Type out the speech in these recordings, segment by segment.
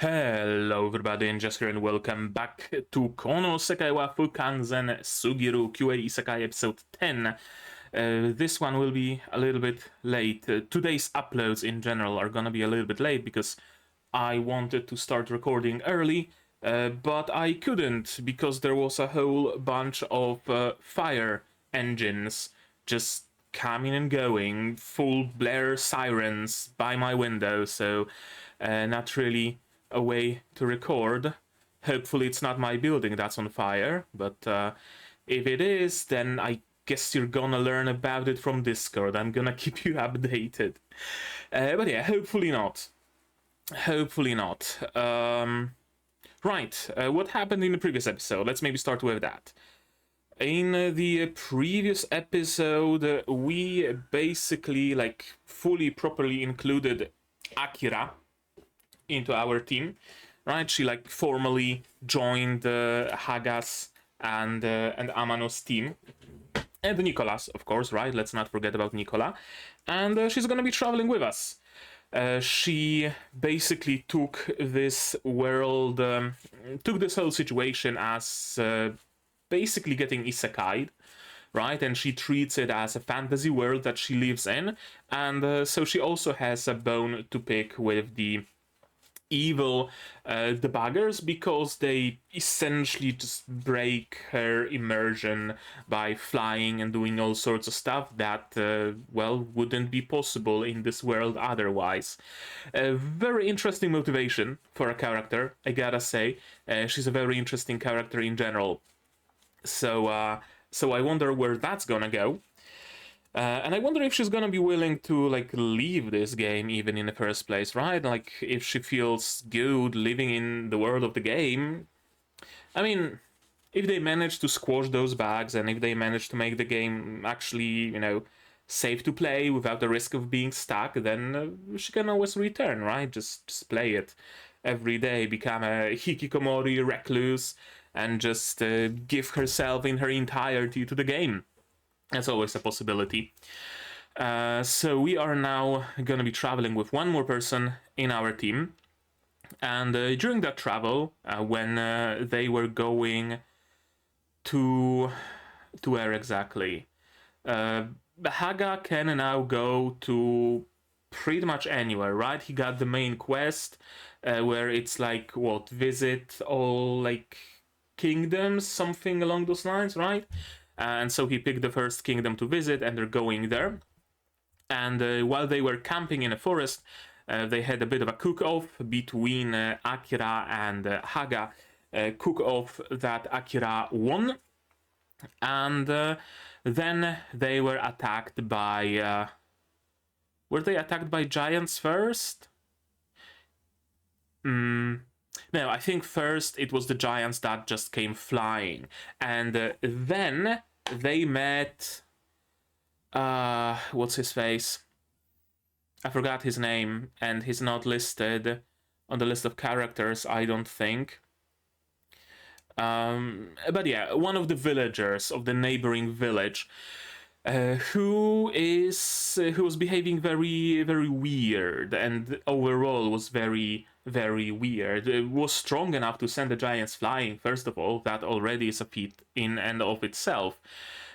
Hello everybody, and just here and welcome back to Kono Sekai wa Fukanzen Sugiru QA Sekai episode 10. This one will be a little bit late. Today's uploads in general are gonna be a little bit late because I wanted to start recording early, but I couldn't because there was a whole bunch of fire engines just coming and going, full blare sirens by my window, so not really a way to record. Hopefully it's not my building that's on fire, but if it is, then I guess you're gonna learn about it from Discord. I'm gonna keep you updated. But yeah, hopefully not. Hopefully not. Right, what happened in the previous episode? Let's maybe start with that. In the previous episode, we basically fully properly included Akira into our team, right? She formally joined Haga's and Amano's team, and Nikola's, of course, right? Let's not forget about Nikola, and she's gonna be traveling with us. She basically took this world, took this whole situation as basically getting isekai'd, right? And she treats it as a fantasy world that she lives in, and so she also has a bone to pick with the evil debuggers, because they essentially just break her immersion by flying and doing all sorts of stuff that well, wouldn't be possible in this world otherwise. A very interesting motivation for a character, I gotta say. She's a very interesting character in general, so I wonder where that's gonna go. And I wonder if she's gonna be willing to leave this game even in the first place, right? Like, if she feels good living in the world of the game. I mean, if they manage to squash those bugs and if they manage to make the game actually, safe to play without the risk of being stuck, then she can always return, right? Just play it every day, become a hikikomori recluse, and just give herself in her entirety to the game. That's always a possibility. So we are now going to be traveling with one more person in our team. And during that travel, when they were going to where exactly? Haga can now go to pretty much anywhere, right? He got the main quest, where it's visit all kingdoms, something along those lines, right? And so he picked the first kingdom to visit, and they're going there. And while they were camping in a forest, they had a bit of a cook-off between Akira and Haga. Cook-off that Akira won, and then they were attacked by... were they attacked by giants first? No, I think first it was the giants that just came flying, and then they met what's his face? I forgot his name, and he's not listed on the list of characters, I don't think. But yeah, one of the villagers of the neighboring village, who was behaving very, very weird, and overall was very, very weird. Was strong enough to send the giants flying, first of all. That already is a feat in and of itself.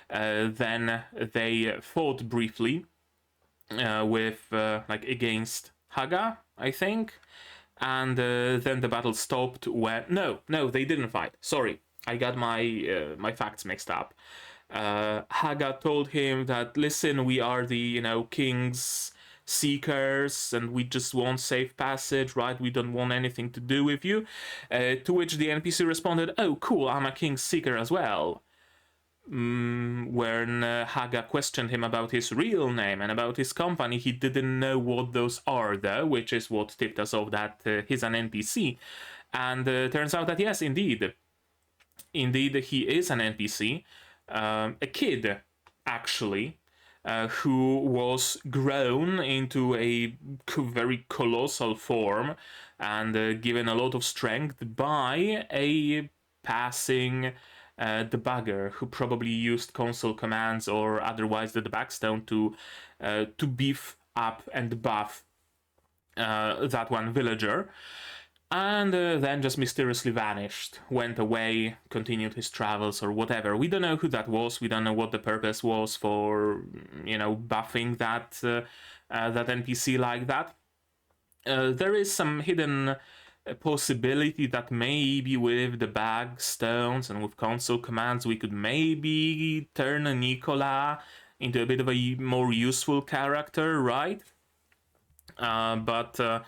Then they fought briefly with against Haga, I think, and then the battle stopped when... No, they didn't fight. Sorry, I got my facts mixed up. Haga told him that, listen, we are the king's seekers, and we just want safe passage, right? We don't want anything to do with you. To which the NPC responded, oh cool, I'm a king's seeker as well. When Haga questioned him about his real name and about his company, he didn't know what those are, though, which is what tipped us off that he's an NPC. And turns out that yes, indeed, he is an NPC. A kid, actually, who was grown into a very colossal form and given a lot of strength by a passing debugger who probably used console commands or otherwise the backstone to beef up and buff that one villager. and then just mysteriously vanished, went away, continued his travels or whatever. We don't know who that was. We don't know what the purpose was for, buffing that NPC like that. There is some hidden possibility that maybe with the bag stones and with console commands we could maybe turn Nikola into a bit of a more useful character, right? But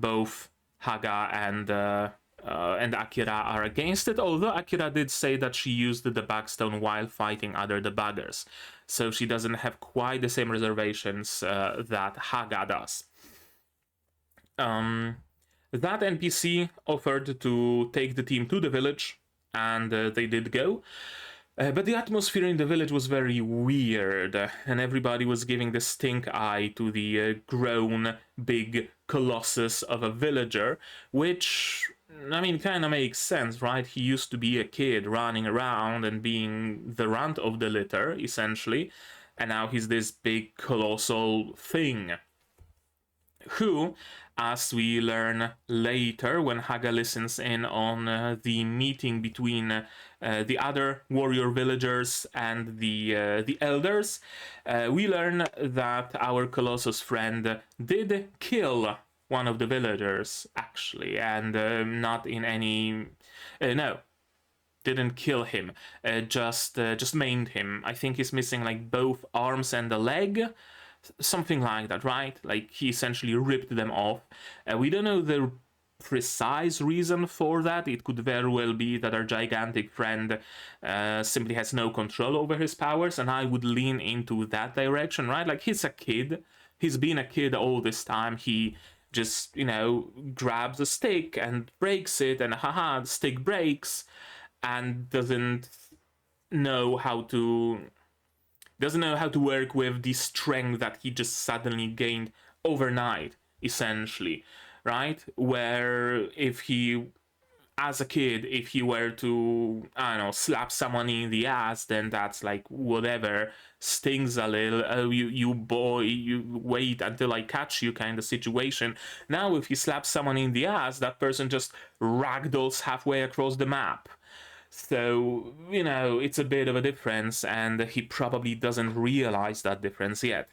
both Haga and Akira are against it, although Akira did say that she used the bagstone while fighting other debuggers, so she doesn't have quite the same reservations that Haga does. That NPC offered to take the team to the village, and they did go. But the atmosphere in the village was very weird, and everybody was giving the stink eye to the grown big colossus of a villager, which, I mean, kind of makes sense, right? He used to be a kid running around and being the runt of the litter, essentially, and now he's this big colossal thing. Who, as we learn later when Haga listens in on the meeting between the other warrior villagers and the elders, we learn that our Colossus friend did kill one of the villagers, actually, and not in any... no, didn't kill him, just maimed him. I think he's missing like both arms and a leg, something like that, right? Like he essentially ripped them off. We don't know the precise reason for that. It could very well be that our gigantic friend simply has no control over his powers, and I would lean into that direction, right? Like he's a kid. He's been a kid all this time. He just, grabs a stick and breaks it, and haha, the stick breaks, and doesn't know how to work with the strength that he just suddenly gained overnight, essentially, right? Where if he, as a kid, if he were to, I don't know, slap someone in the ass, then that's like whatever, stings a little, oh, you boy, you wait until I catch you kind of situation. Now if he slaps someone in the ass, that person just ragdolls halfway across the map. So, it's a bit of a difference, and he probably doesn't realize that difference yet.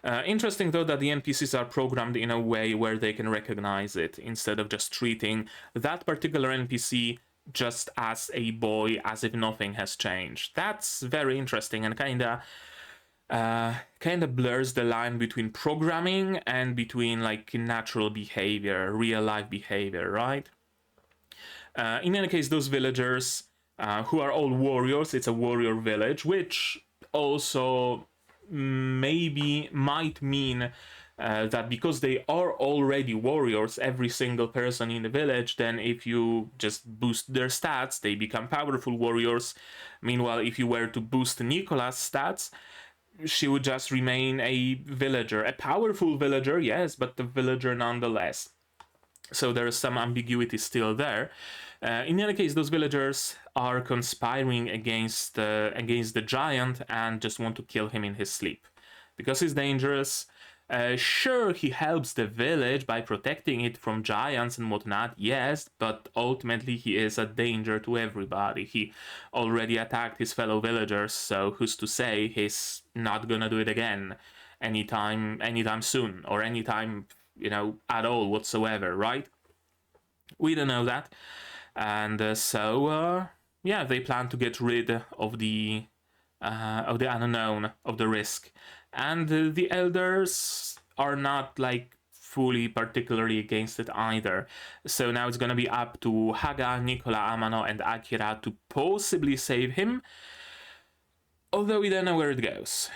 Interesting, though, that the NPCs are programmed in a way where they can recognize it, instead of just treating that particular NPC just as a boy, as if nothing has changed. That's very interesting, and kind of blurs the line between programming and between, like, natural behavior, real-life behavior, right? In any case, those villagers, who are all warriors, it's a warrior village, which also might mean that because they are already warriors, every single person in the village, then if you just boost their stats, they become powerful warriors. Meanwhile, if you were to boost Nikola's stats, she would just remain a villager. A powerful villager, yes, but a villager nonetheless. So there is some ambiguity still there. In any case, those villagers are conspiring against the giant and just want to kill him in his sleep. Because he's dangerous. Sure, he helps the village by protecting it from giants and whatnot, yes, but ultimately he is a danger to everybody. He already attacked his fellow villagers, so who's to say he's not gonna do it again anytime soon, or anytime, at all whatsoever, right? We don't know that. And so they plan to get rid of the unknown, of the risk. And the elders are not like fully particularly against it either. So now it's gonna be up to Haga, Nikola, Amano, and Akira to possibly save him. Although we don't know where it goes.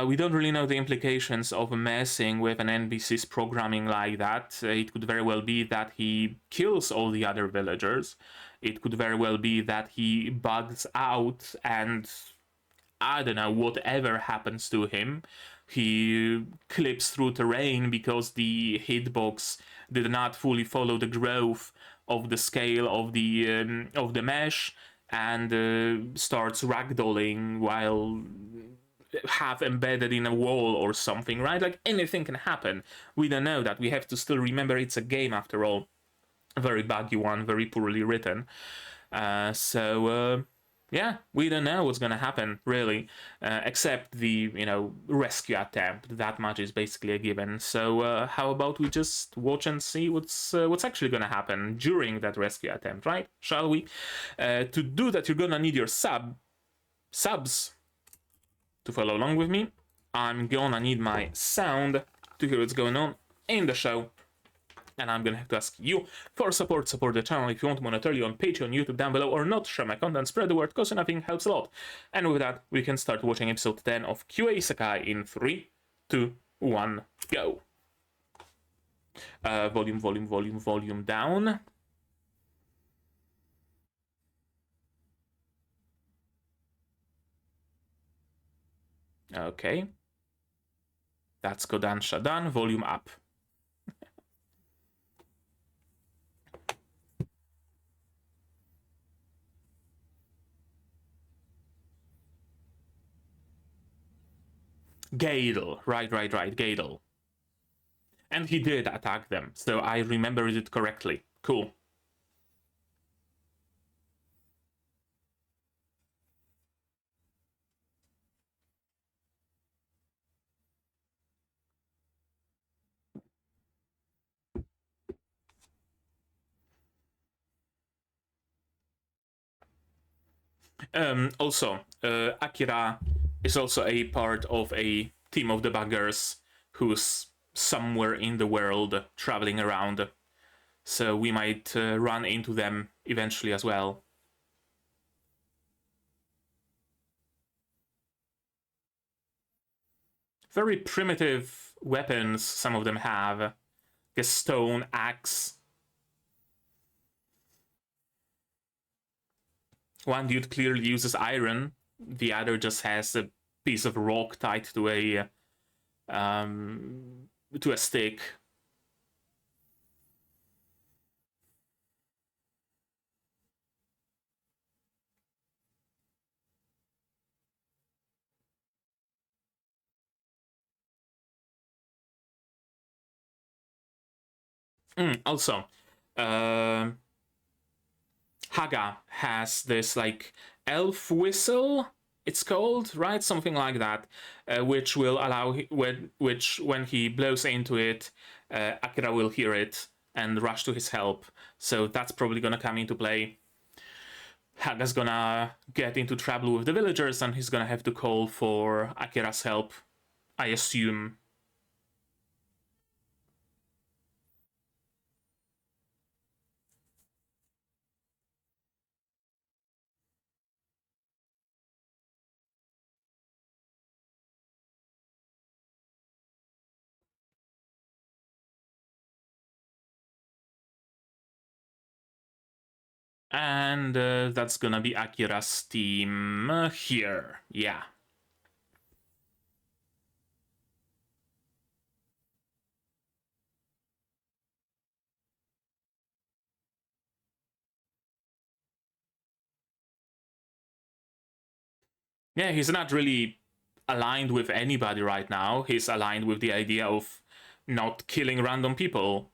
We don't really know the implications of messing with an NPC's programming like that. It could very well be that he kills all the other villagers. It could very well be that he bugs out and, I don't know, whatever happens to him. He clips through terrain because the hitbox did not fully follow the growth of the scale of the mesh, and starts ragdolling while half embedded in a wall or something, right? Like anything can happen. We don't know that. We have to still remember it's a game after all. A very buggy one, very poorly written. Yeah, we don't know what's gonna happen really, except the rescue attempt. That much is basically a given. So how about we just watch and see what's actually gonna happen during that rescue attempt, right? Shall we? To do that, you're gonna need your subs to follow along with me. I'm gonna need my sound to hear what's going on in the show. And I'm gonna have to ask you for support. Support the channel if you want monetarily on Patreon, YouTube down below, or not. Share my content, spread the word, cause nothing helps a lot. And with that, we can start watching episode 10 of QA Sekai in 3, 2, 1, go. Volume down. Okay. That's Kodansha done. Volume up. Gale. Right. Gale. And he did attack them, so I remembered it correctly. Cool. Also, Akira is also a part of a team of debuggers who's somewhere in the world traveling around. So we might run into them eventually as well. Very primitive weapons some of them have. A stone axe. One dude clearly uses iron. The other just has a piece of rock tied to a stick. Also, Haga has this like elf whistle. It's called, right? Something like that, which will allow which when he blows into it, Akira will hear it and rush to his help. So that's probably gonna come into play. Haga's gonna get into trouble with the villagers, and he's gonna have to call for Akira's help, I assume. And that's gonna be Akira's team here. Yeah. Yeah, he's not really aligned with anybody right now. He's aligned with the idea of not killing random people.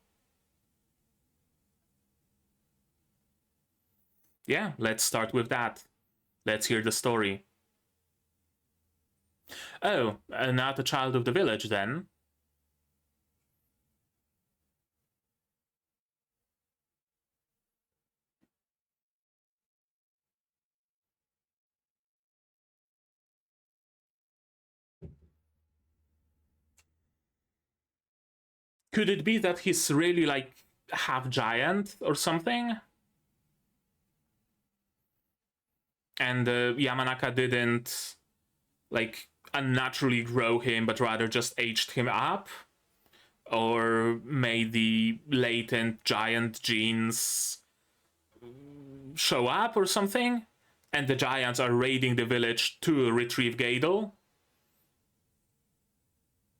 Yeah, let's start with that. Let's hear the story. Oh, not a child of the village then. Could it be that he's really like half giant or something? And Yamanaka didn't like unnaturally grow him, but rather just aged him up? Or made the latent giant genes show up or something? And the giants are raiding the village to retrieve Gadel?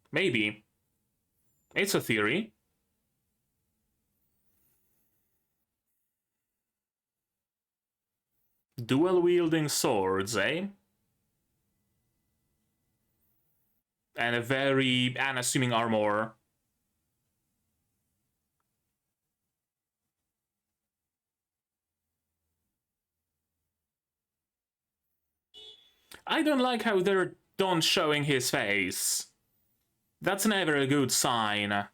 Maybe. It's a theory. Dual wielding swords, eh? And a very unassuming armor. I don't like how they're done showing his face. That's never a good sign.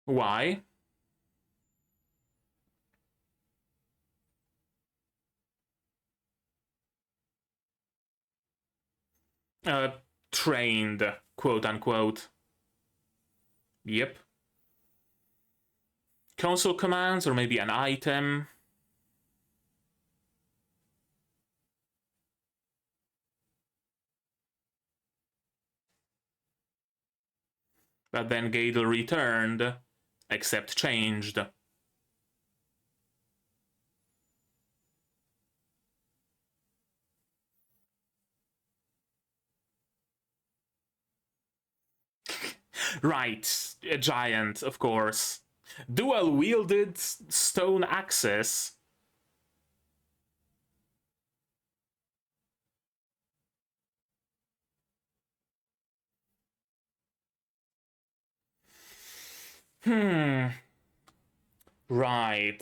Why? Uh, Trained, quote unquote. Yep. Console commands, or maybe an item. But then Gadel returned, except changed. Right, a giant, of course. Dual-wielded stone axes. Right.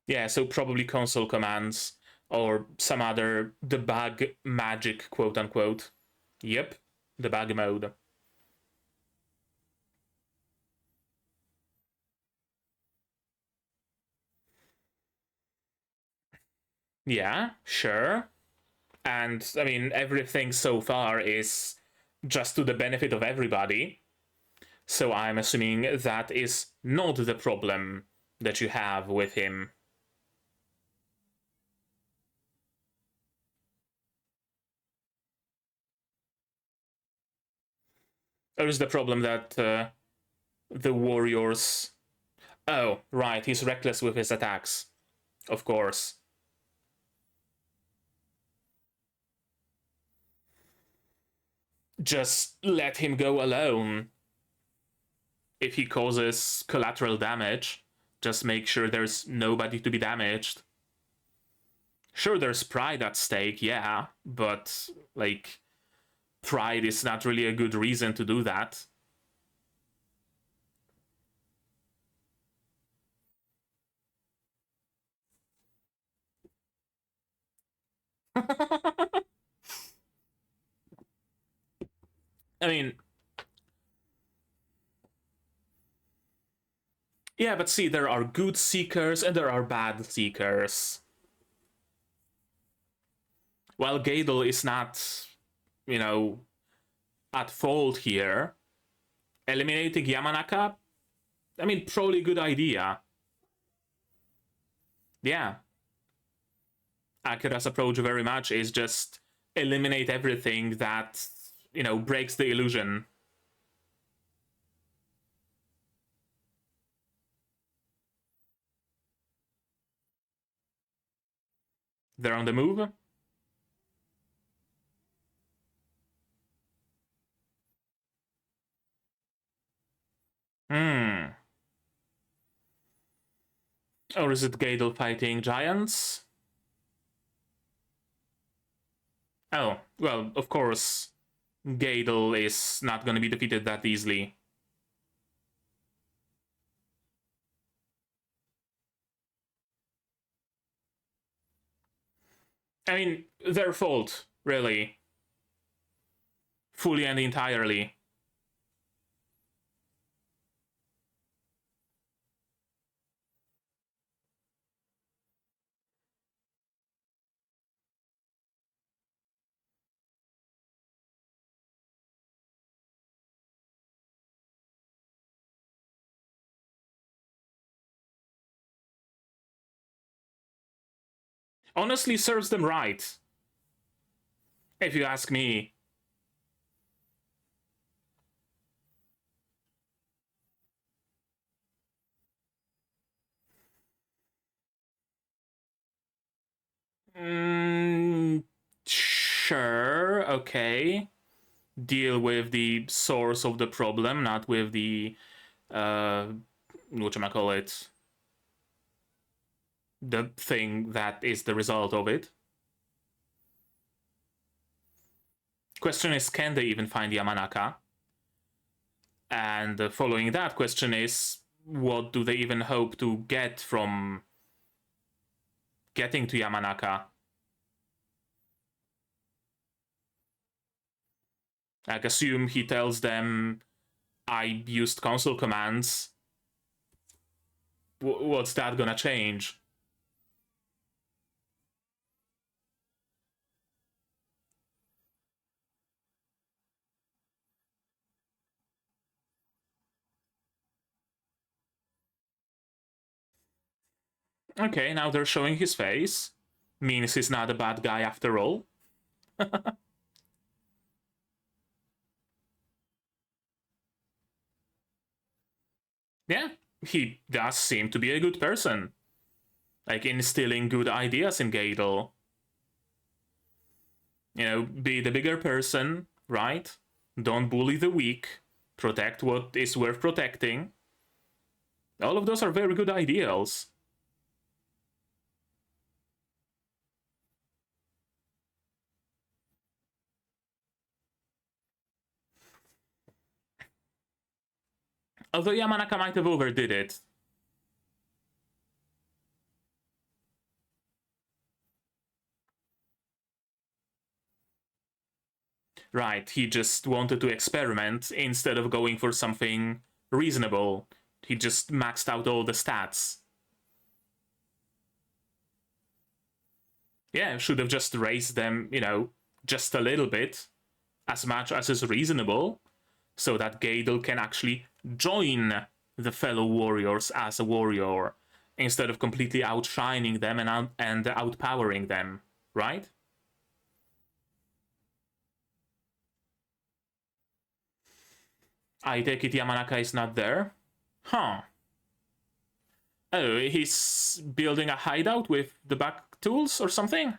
Yeah, so probably console commands or some other debug magic, quote unquote. Yep, debug mode. Yeah, sure. And I mean, everything so far is just to the benefit of everybody. So I'm assuming that is not the problem that you have with him. Or is the problem that the warriors. Oh, right, he's reckless with his attacks. Of course. Just let him go alone. If he causes collateral damage, just make sure there's nobody to be damaged. Sure, there's pride at stake, yeah, but, like, pride is not really a good reason to do that. I mean, yeah, but see, there are good seekers and there are bad seekers. While Gadel is not, you know, at fault here, eliminating Yamanaka, I mean, probably a good idea. Yeah. Akira's approach very much is just eliminate everything that, breaks the illusion. They're on the move. Hmm. Or is it Gadel fighting giants? Oh, well, of course, Gadel is not going to be defeated that easily. I mean, their fault, really. Fully and entirely. Honestly, serves them right, if you ask me. Sure, okay. Deal with the source of the problem, not with the whatchamacallit, the thing that is the result of it. Question is, can they even find Yamanaka? And following that question is, what do they even hope to get from getting to Yamanaka? I assume he tells them, I used console commands. What's that gonna change? Okay, now they're showing his face. Means he's not a bad guy after all. Yeah, he does seem to be a good person. Like, instilling good ideas in Gadel. You know, be the bigger person, right? Don't bully the weak. Protect what is worth protecting. All of those are very good ideals. Although Yamanaka might have overdid it. Right, he just wanted to experiment instead of going for something reasonable. He just maxed out all the stats. Yeah, should have just raised them, you know, just a little bit, as much as is reasonable, so that Gadel can actually join the fellow warriors as a warrior, instead of completely outshining them and outpowering them, right? I take it Yamanaka is not there? Huh. Oh, he's building a hideout with the back tools or something?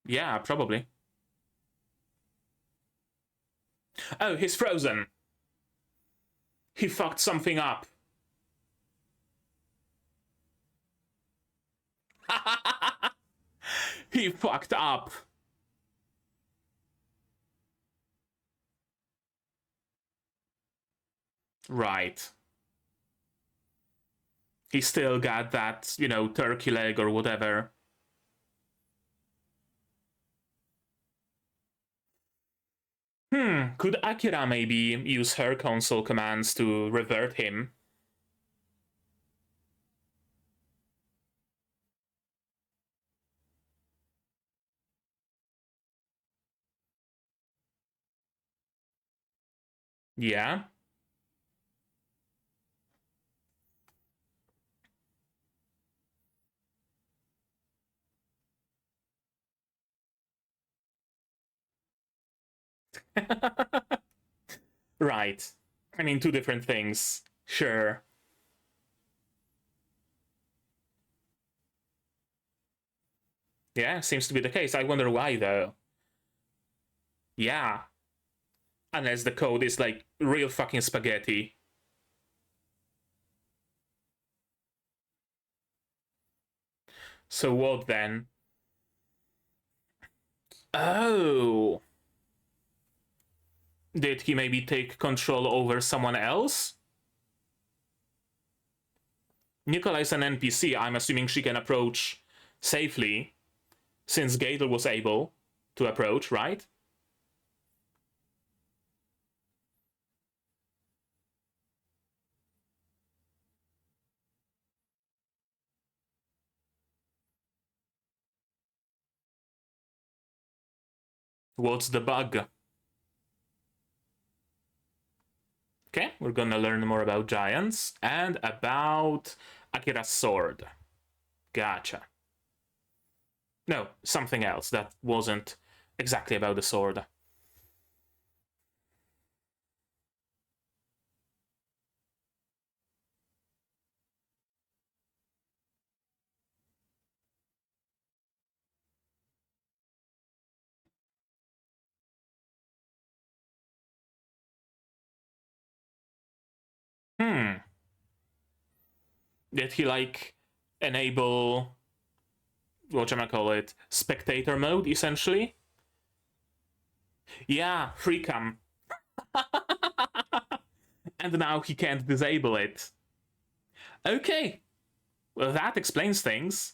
Yeah, probably. Oh, he's frozen. He fucked something up. He fucked up. Right. He still got that, you know, turkey leg or whatever. Could Akira maybe use her console commands to revert him? Yeah. Right. I mean, two different things. Sure. Yeah, seems to be the case. I wonder why, though. Yeah. Unless the code is like real fucking spaghetti. So what then? Oh. Did he maybe take control over someone else? Nikola is an NPC. I'm assuming she can approach safely, since Gadel was able to approach, right? What's the bug? Okay, we're gonna learn more about giants and about Akira's sword. Gotcha. No, something else that wasn't exactly about the sword. Did he, like, enable, whatchamacallit, spectator mode, essentially? Yeah, free cam. And now he can't disable it. Okay. Well, that explains things.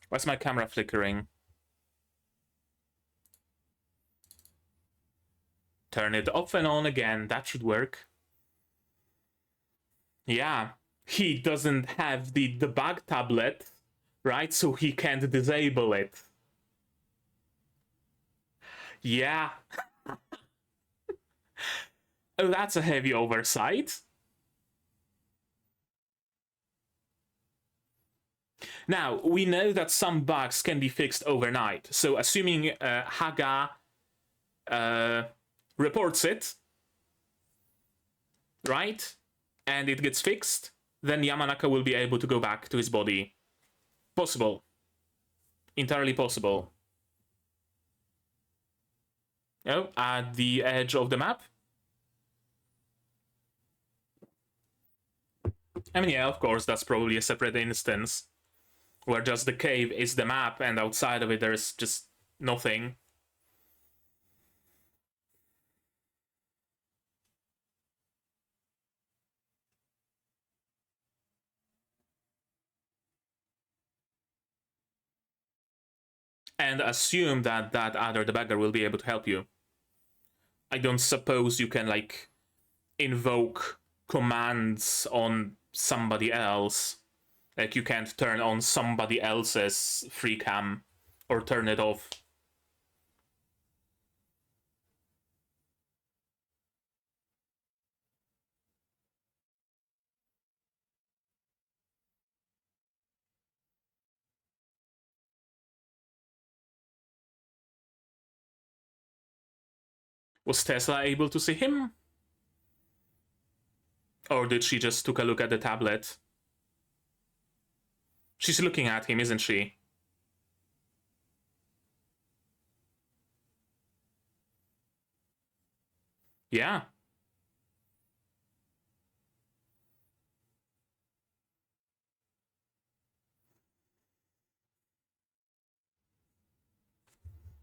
Why's my camera flickering? Turn it off and on again. That should work. Yeah. He doesn't have the debug tablet, right? So he can't disable it. Yeah. Oh, that's a heavy oversight. Now, we know that some bugs can be fixed overnight. So assuming Haga reports it, right? And it gets fixed, then Yamanaka will be able to go back to his body. Possible. Entirely possible. Oh, at the edge of the map? I mean, yeah, of course, that's probably a separate instance where just the cave is the map and outside of it there's just nothing. And assume that that other debugger will be able to help you. I don't suppose you can, like, invoke commands on somebody else. Like, you can't turn on somebody else's free cam or turn it off. Was Tesla able to see him? Or did she just took a look at the tablet? She's looking at him, isn't she? Yeah.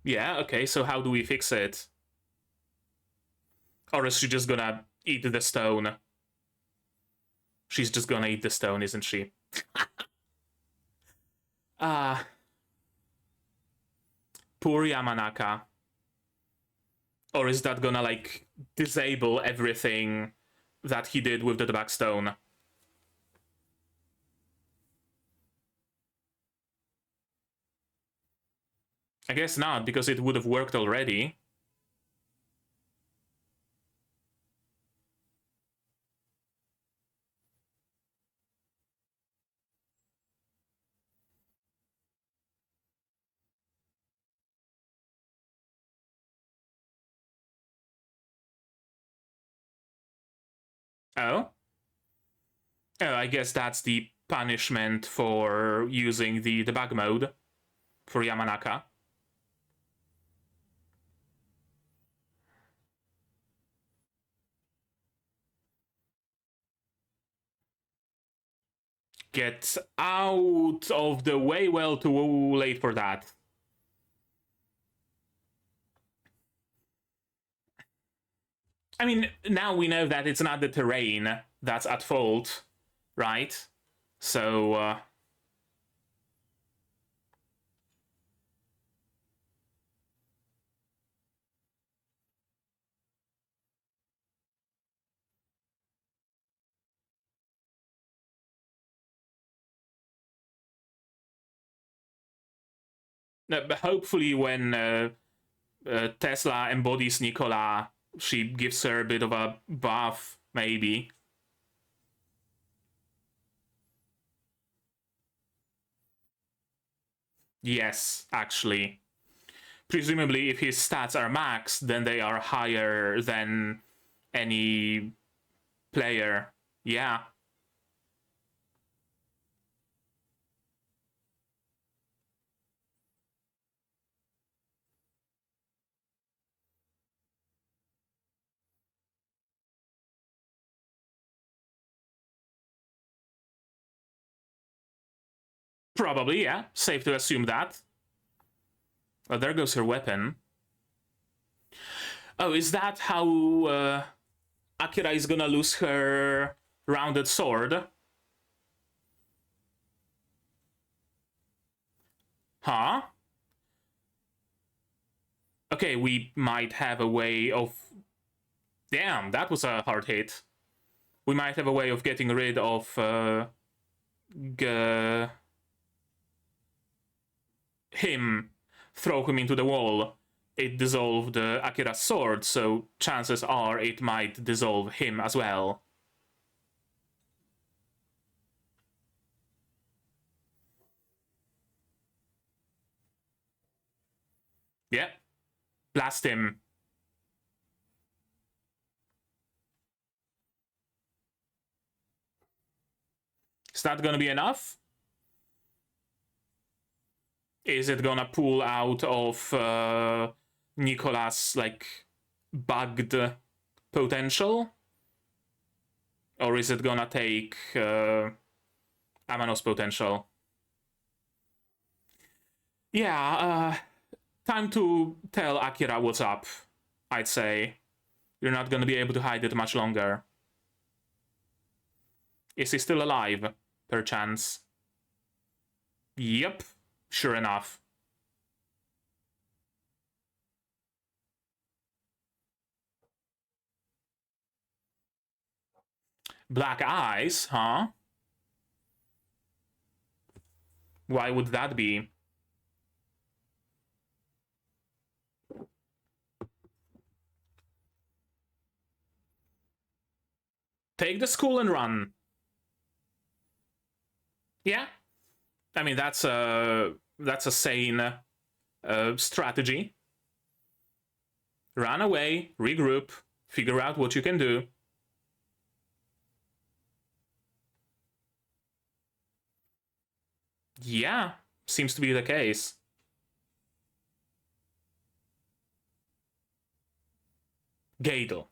Yeah, okay, so how do we fix it? Or is she just gonna eat the stone? She's just gonna eat the stone, isn't she? Ah. Poor Yamanaka. Or is that gonna, like, disable everything that he did with the debug stone? I guess not, because it would have worked already. Oh? Oh, I guess that's the punishment for using the debug mode for Yamanaka. Get out of the way. Well, too late for that. I mean, now we know that it's not the terrain that's at fault, right? So, but hopefully when Tesla embodies Nikola, she gives her a bit of a buff, maybe. Yes, actually. Presumably, if his stats are maxed, then they are higher than any player. Yeah. Probably, yeah. Safe to assume that. Oh, there goes her weapon. Oh, is that how Akira is gonna lose her rounded sword? Huh? Okay, we might have a way of... Damn, that was a hard hit. We might have a way of getting rid of him. Throw him into the wall. It dissolved Akira's sword, so chances are it might dissolve him as well. Yeah. Blast him. Is that gonna be enough? Is it gonna pull out of Nikola's, like, bugged potential? Or is it gonna take Amano's potential? Yeah, time to tell Akira what's up, I'd say. You're not gonna be able to hide it much longer. Is he still alive, perchance? Yep, sure enough. Black eyes, huh? Why would that be? Take the school and run. Yeah, I mean that's a sane strategy. Run away, regroup, figure out what you can do. Yeah, seems to be the case. Gadel.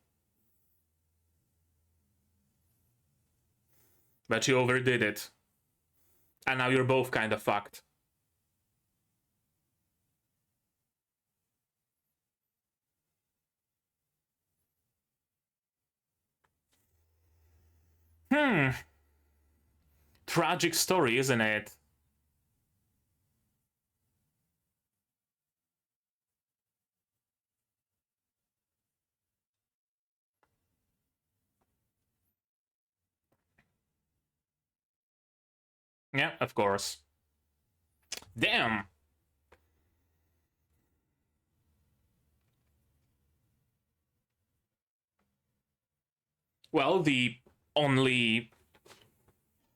But you overdid it. And now you're both kind of fucked. Tragic story, isn't it? Yeah, of course. Damn. Well, the only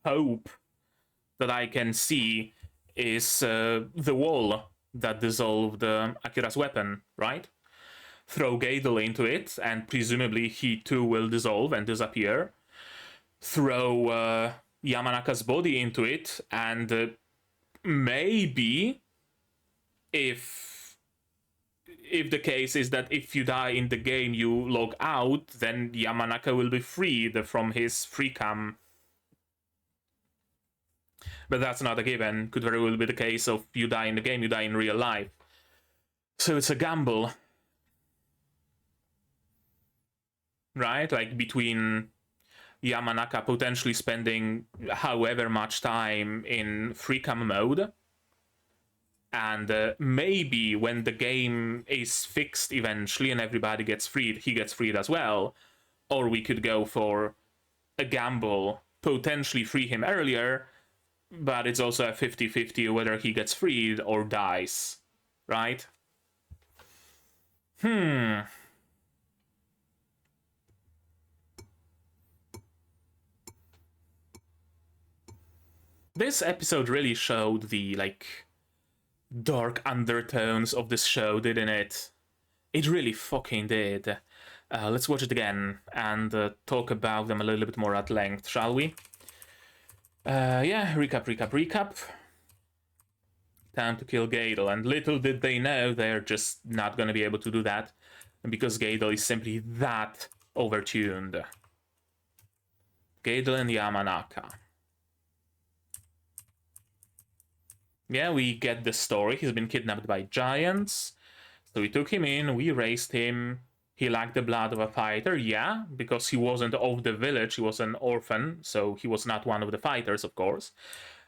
hope that I can see is the wall that dissolved Akira's weapon, right? Throw Gadel into it, and presumably he too will dissolve and disappear. Throw Yamanaka's body into it, and maybe if the case is that if you die in the game you log out, then Yamanaka will be freed from his free cam. But that's not a given. Could very well be the case of you die in the game, you die in real life. So it's a gamble. Right? Like between Yamanaka potentially spending however much time in free cam mode, and maybe when the game is fixed eventually and everybody gets freed, he gets freed as well. Or we could go for a gamble, potentially free him earlier, but it's also a 50-50 whether he gets freed or dies, right? This episode really showed the, like, dark undertones of this show, didn't it? It really fucking did. Let's watch it again and talk about them a little bit more at length, shall we? Yeah, recap. Time to kill Gadel, and little did they know they're just not gonna be able to do that because Gadel is simply that overtuned. Gadel and Yamanaka. Yeah, we get the story. He's been kidnapped by giants. So we took him in, we raised him. He lacked the blood of a fighter, yeah, because he wasn't of the village, he was an orphan, so he was not one of the fighters, of course.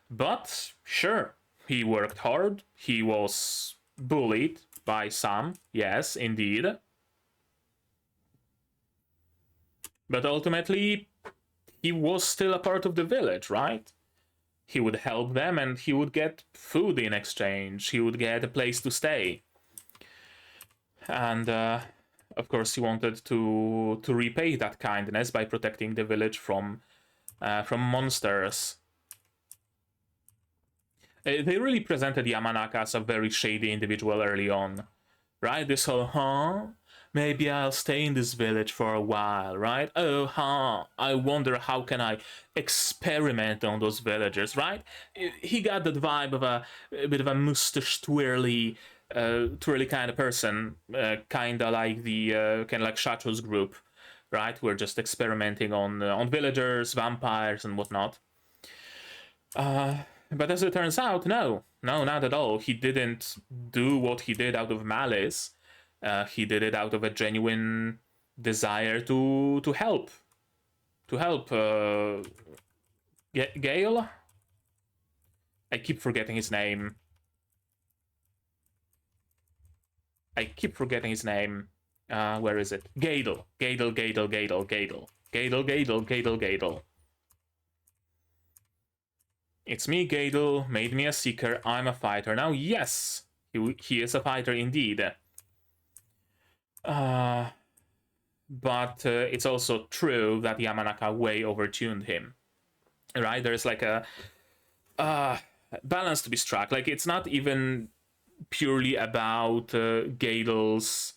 But sure, he worked hard, he was bullied by some, yes, indeed. But ultimately, he was still a part of the village, right? He would help them and he would get food in exchange, he would get a place to stay. And of course, he wanted to repay that kindness by protecting the village from monsters. They really presented Yamanaka as a very shady individual early on, right? This whole, maybe I'll stay in this village for a while, right? Oh, I wonder how can I experiment on those villagers, right? He got that vibe of a bit of a mustache twirly kind of person, kind of like the Shacho's group, right? We're just experimenting on villagers, vampires, and whatnot. But as it turns out, no, not at all. He didn't do what he did out of malice. He did it out of a genuine desire to help. To help Gale? I keep forgetting his name. Where is it? Gadel. It's me, Gadel. Made me a seeker. I'm a fighter. Now, yes, he is a fighter indeed. But it's also true that Yamanaka way overtuned him. Right? There's like a balance to be struck. Like, it's not even purely about Gadel's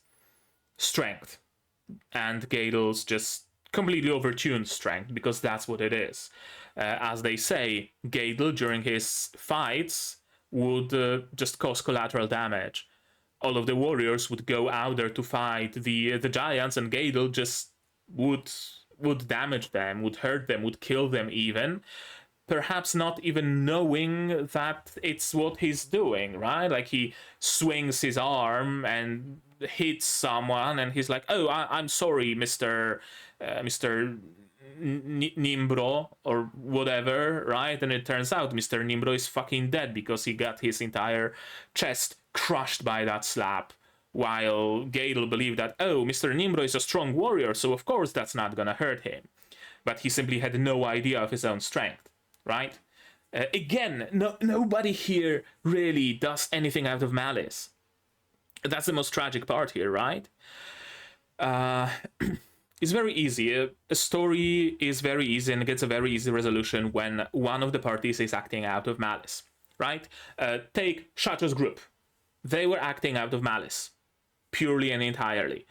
strength and Gadel's just completely overtuned strength, because that's what it is. As they say, Gadel during his fights would just cause collateral damage. All of the warriors would go out there to fight the giants, and Gadel just would damage them, would hurt them, would kill them even. Perhaps not even knowing that it's what he's doing, right? Like, he swings his arm and hits someone, and he's like, "Oh, I'm sorry, Mister Nimbro," or whatever, right? And it turns out Mr. Nimbro is fucking dead because he got his entire chest crushed by that slap. While Gadel believed that, oh, Mr. Nimbro is a strong warrior, so of course that's not gonna hurt him. But he simply had no idea of his own strength, right? Again, nobody here really does anything out of malice. That's the most tragic part here, right? It's very easy. A story is very easy and gets a very easy resolution when one of the parties is acting out of malice, right? Take Shacho's group. They were acting out of malice, purely and entirely.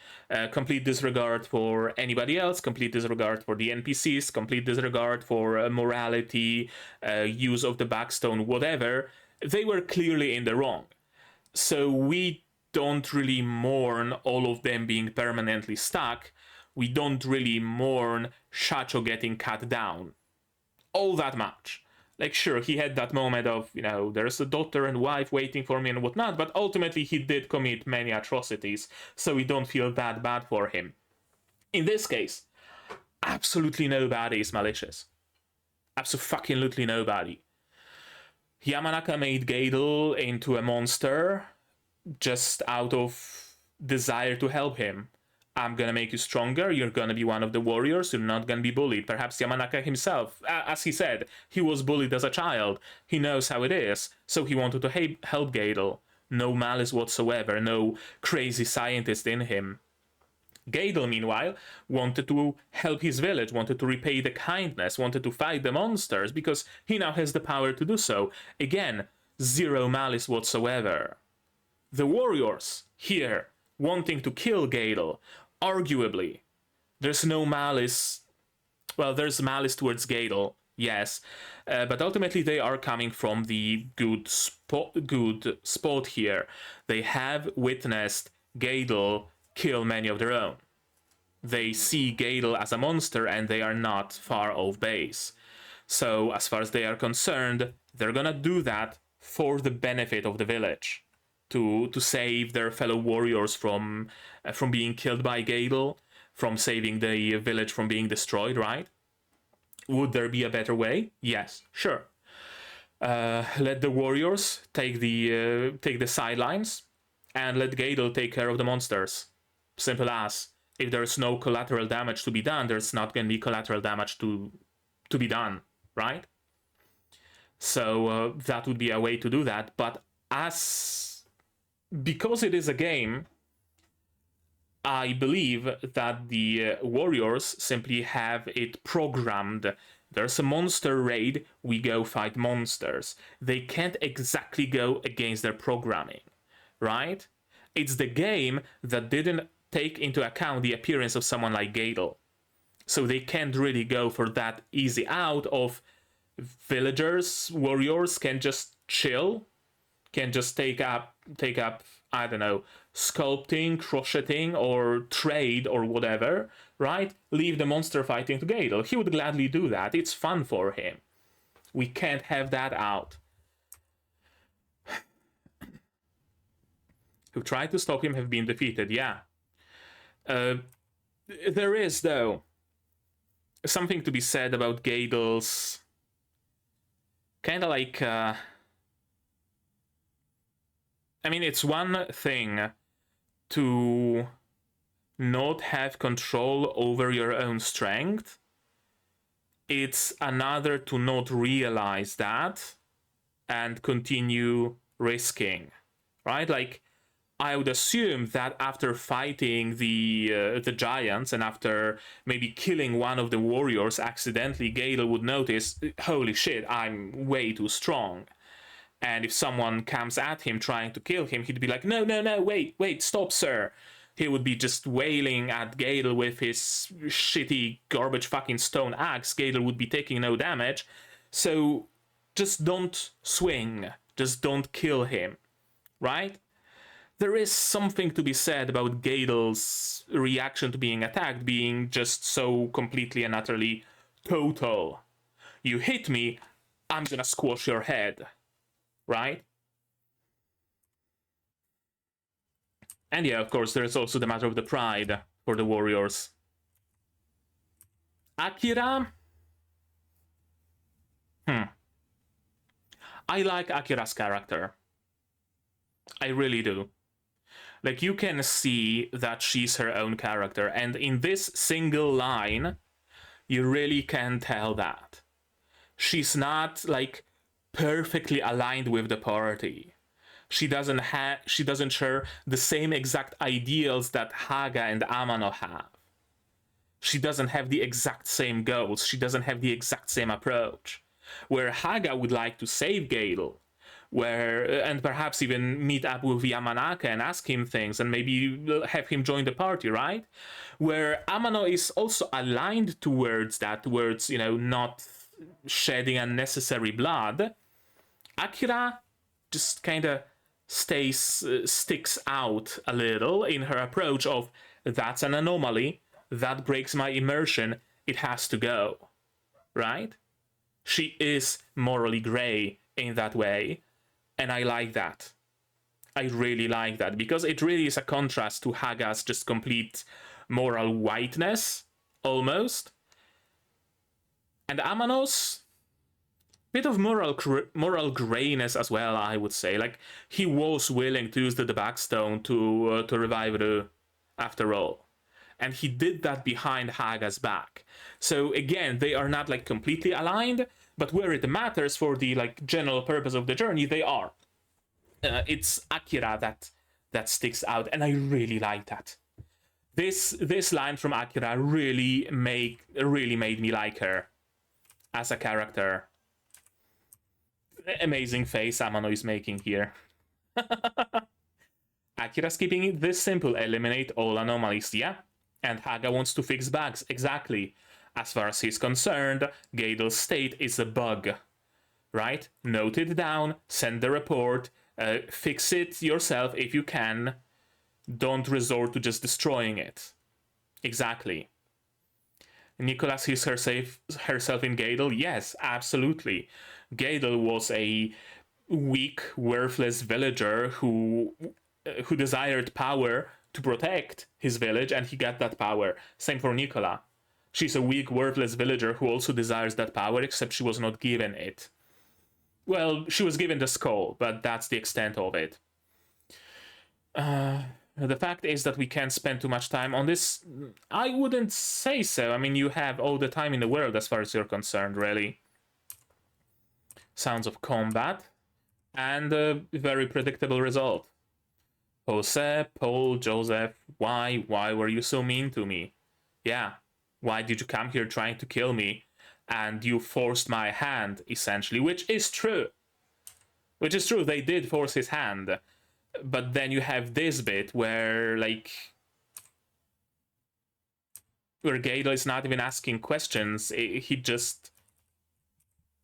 Complete disregard for anybody else, complete disregard for the NPCs, complete disregard for morality, use of the backstone, whatever. They were clearly in the wrong. So we don't really mourn all of them being permanently stuck. We don't really mourn Shacho getting cut down all that much. Like, sure, he had that moment of, there's a daughter and wife waiting for me and whatnot, but ultimately he did commit many atrocities, so we don't feel that bad for him. In this case, absolutely nobody is malicious. Absolutely nobody. Yamanaka made Gadel into a monster just out of desire to help him. I'm gonna make you stronger, you're gonna be one of the warriors, you're not gonna be bullied. Perhaps Yamanaka himself, as he said, he was bullied as a child. He knows how it is, so he wanted to help Gadel. No malice whatsoever, no crazy scientist in him. Gadel, meanwhile, wanted to help his village, wanted to repay the kindness, wanted to fight the monsters, because he now has the power to do so. Again, zero malice whatsoever. The warriors, here, wanting to kill Gadel, arguably, there's no malice. Well, there's malice towards Gadel, yes, but ultimately they are coming from the good spot here. They have witnessed Gadel kill many of their own. They see Gadel as a monster and they are not far off base. So as far as they are concerned, they're gonna do that for the benefit of the village, to save their fellow warriors from being killed by Gadel, from saving the village from being destroyed, right? Would there be a better way? Yes, sure. Let the warriors take the sidelines, and let Gadel take care of the monsters. Simple as. If there's no collateral damage to be done, there's not going to be collateral damage to be done, right? So that would be a way to do that. But because it is a game, I believe that the warriors simply have it programmed. There's a monster raid, we go fight monsters. They can't exactly go against their programming, right? It's the game that didn't take into account the appearance of someone like Gadel. So they can't really go for that easy out of villagers, warriors can just chill, can just take up, I don't know, sculpting, crocheting, or trade, or whatever, right? Leave the monster fighting to Gadel. He would gladly do that. It's fun for him. We can't have that out. Who tried to stop him have been defeated, yeah. There is, though, something to be said about Gadel's kind of like... I mean, it's one thing to not have control over your own strength. It's another to not realize that and continue risking, right? Like, I would assume that after fighting the giants and after maybe killing one of the warriors accidentally, Gadel would notice, holy shit, I'm way too strong. And if someone comes at him trying to kill him, he'd be like, no, wait, stop, sir. He would be just wailing at Gadel with his shitty garbage fucking stone axe. Gadel would be taking no damage. So just don't swing. Just don't kill him, right? There is something to be said about Gadel's reaction to being attacked being just so completely and utterly total. You hit me, I'm gonna squash your head, right? And yeah, of course, there's also the matter of the pride for the warriors. Akira? I like Akira's character. I really do. Like, you can see that she's her own character, and in this single line, you really can tell that. She's not, like, perfectly aligned with the party. She doesn't share the same exact ideals that Haga and Amano have. She doesn't have the exact same goals. She doesn't have the exact same approach. Where Haga would like to save Gadel, and perhaps even meet up with Yamanaka and ask him things and maybe have him join the party, right? Where Amano is also aligned towards that, towards, not shedding unnecessary blood. Akira just kind of sticks out a little in her approach of, that's an anomaly, that breaks my immersion, it has to go, right? She is morally grey in that way, and I like that. I really like that, because it really is a contrast to Haga's just complete moral whiteness, almost. And Amano's bit of moral grayness as well, I would say. Like, he was willing to use the Backstone to revive Ru, after all. And he did that behind Haga's back. So again, they are not like completely aligned, but where it matters for the like general purpose of the journey, they are. It's Akira that sticks out, and I really like that. This line from Akira really made me like her as a character. Amazing face Amano is making here. Akira's keeping it this simple: eliminate all anomalies, yeah? And Haga wants to fix bugs, exactly. As far as he's concerned, Gadel's state is a bug, right? Note it down, send the report, fix it yourself if you can. Don't resort to just destroying it. Exactly. Nikola sees herself in Gadel? Yes, absolutely. Gadel was a weak, worthless villager who desired power to protect his village, and he got that power. Same for Nikola. She's a weak, worthless villager who also desires that power, except she was not given it. Well, she was given the skull, but that's the extent of it. The fact is that we can't spend too much time on this. I wouldn't say so. I mean, you have all the time in the world as far as you're concerned, really. Sounds of combat. And a very predictable result. Jose, Paul, Joseph, why were you so mean to me? Yeah, why did you come here trying to kill me? And you forced my hand, essentially, which is true. Which is true, they did force his hand. But then you have this bit where, like, where Gadel is not even asking questions. He just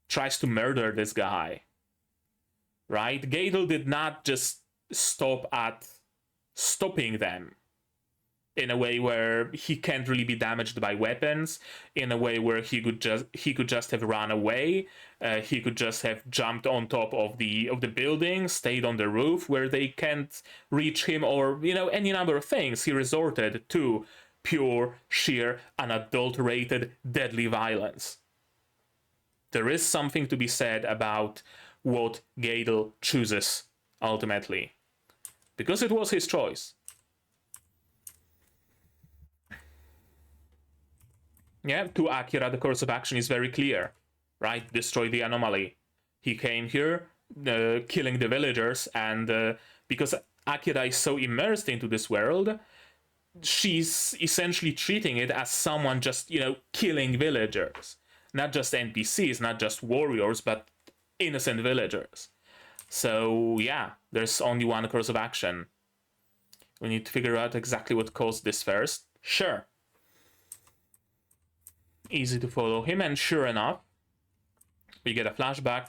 tries to murder this guy. Right? Gadel did not just stop at stopping them in a way where he can't really be damaged by weapons, in a way where he could just have run away, he could just have jumped on top of the building, stayed on the roof where they can't reach him, or, you know, any number of things. He resorted to pure, sheer, unadulterated, deadly violence. There is something to be said about what Gadel chooses ultimately, because it was his choice. Yeah, to Akira, the course of action is very clear, right? Destroy the anomaly. He came here, killing the villagers, and because Akira is so immersed into this world, she's essentially treating it as someone just, you know, killing villagers. Not just NPCs, not just warriors, but innocent villagers. So, yeah, there's only one course of action. We need to figure out exactly what caused this first. Sure. Easy to follow him, and sure enough, we get a flashback.